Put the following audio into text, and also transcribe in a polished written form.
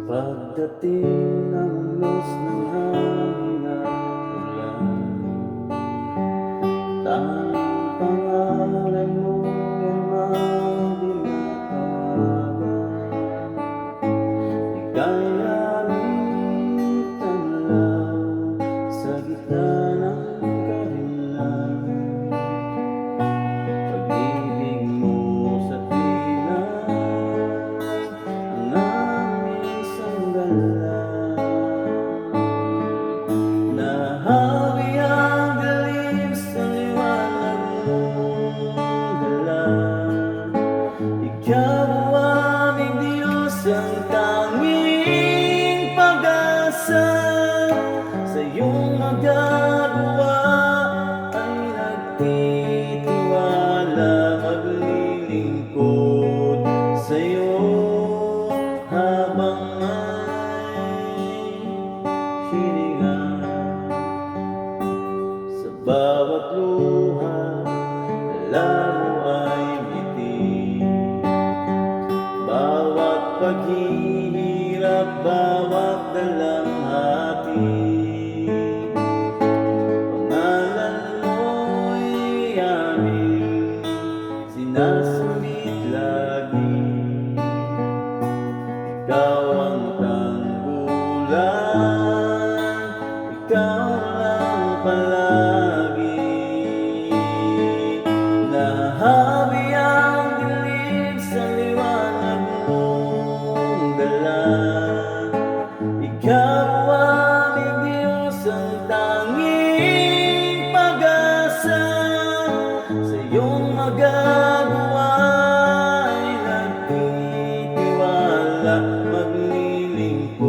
Pagdating ng unos ng hangin at ulan, tanging pangalan mo ang madinatawagan. Ika'y aming tanaw sa gitna ng karinlan. Pag-ibig mo sa tila ang aming sandalan. Nahawi ang dilim sa liwanag mong dala. Ikaw ang aming Diyos, ang tanging pag-asa. Sa iyong magagawa ay nagtitiwala, maglilingkod sa iyo habang may hininga. Sa bawat luha, laro ay ngiti, bawat paghihirap, bawat dalamhati. Pangalan mo'y aming sinasambit lagi. Ikaw ang tanggulan, ikaw lang palagi. Nahahawi ang dilim sa liwanag mong dala. Ikaw aming Diyos, ang tanging pag-asa. Sa iyong magagawa ay nagtitiwala, maglilingkod